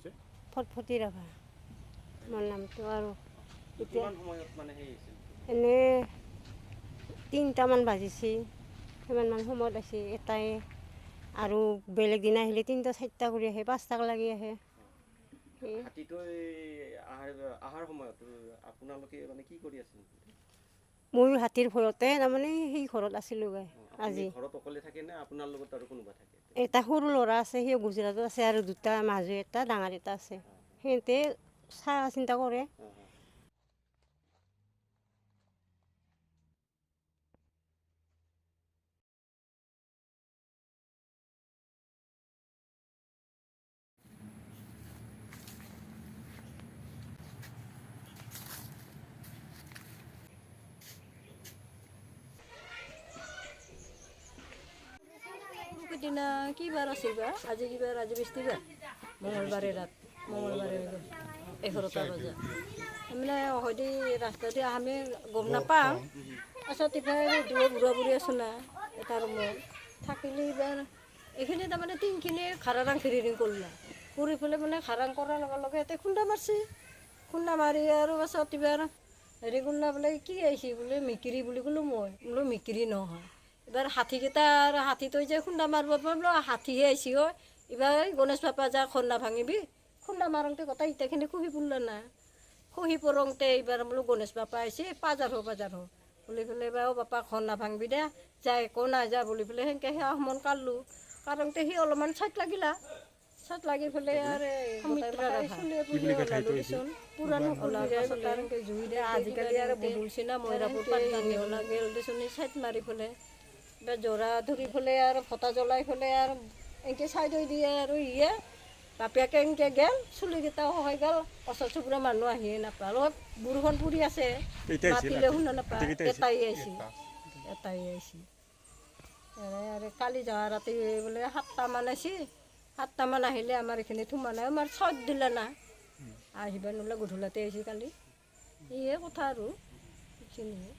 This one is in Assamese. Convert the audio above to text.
কৈছে? ফটফটি ৰাভা মোৰ নামটো। আৰু এতিয়া কিমান সময়ত মানে সেই হৈছিল? এনেই 3টামান বাজিছে, সিমানমান সময়ত আছে এটাই। আৰু বেলেগ দিনা আহিলে 3টা 4টা কৰি আহে, 5টাক লাগি আহে। হাতীটো আহাৰ সময়ত আপোনালোকে মানে কি কৰি আছিল? ময়ো হাতীৰ ভয়তে তাৰমানে সেই ঘৰত আছিলোঁ আপুনি আজি। ঘৰত অকলে থাকে নে আপোনাৰ লগত আৰু কোনোবা থাকে? এটা সৰু ল'ৰা আছে, সিও গুজৰাটত আছে, আৰু 2টা মাজু এটা ডাঙৰ এটা আছে। সিহঁতে চা চিন্তা কৰে। দিনা কি বাৰ আছিল বা? আজি কি বাৰ? আজি বৃহস্পতিবাৰ, মঙলবাৰে ৰাত, মঙলবাৰে 11টা বজাত মানে হয়তো ৰাস্তাতে আমি গম নাপাওঁ। তাৰপিছত ইফালে বুঢ়া বুঢ়ী আছো না এটা ৰুমত থাকিলে। এইবাৰ এইখিনি তাৰমানে টিংখিনি ঘাৰাৰাং ঘেৰিৰিং কৰিলা, কৰি পেলাই মানে ঘাৰাং কৰাৰ লগে লগে ইয়াতে খুন্দা মাৰছি। খুন্দা মাৰি আৰু পাছত এইবাৰ হেৰি কৰিলা, বোলে কি আহিছে বোলে মিকিৰি বুলি ক'লোঁ। মই বোলো মিকিৰি নহয়। এবাৰ হাতীকেইটা আৰু হাতীটো যে খুন্দা মাৰিব বোলো হাতীহে আহিছে। হয় এইবাৰ গণেশ বাপা যা খন্দা ভাঙিবি। খুন্দা মাৰোঁতে গোটেই ইটাখিনি খহি পৰিলা না, খহি পৰোঁতে এইবাৰ বোলো গণেশ বাপা আহিছে, পাজাৰ হ বুলি পেলাই এইবাৰ বাপা ঘৰ নাভাঙিবি দে, যা একো নাই যা বুলি পেলাই সেনেকৈ সেয়া সমন কাঢ়লোঁ। কাৰণতে সি অলপমান চাইট লাগিলা, চাইট লাগি পেলাই আৰু জুই দিয়ে আজিকালি আৰু বদলছি না মহিলাবোৰ পাতলা গেল দেচোন চাইট মাৰি পেলাই এবাৰ জোৰা ধৰি পেলাই আৰু ভটা জ্বলাই পেলাই আৰু এনেকৈ চাইড হৈ দিয়ে। আৰু ইয়ে বাপেকে এনেকৈ গেল, চুলিকেইটাও সহায় গেল, ওচৰ চুবুৰীয়া মানুহ আহিয়ে নাপায়। অলপ বৰষুণ পৰি আছে, মাতিলে শুনা নাপায়। এটাই আহিছে। আৰু কালি যোৱা ৰাতি বোলে 7টামান আহিছে। 7টামান আহিলে আমাৰ এইখিনি সোমা নাই, আমাৰ চট দিলে না, আহিব নোলা গধূলাতে আহিছে কালি। সেয়ে কথা আৰু এইখিনিয়ে।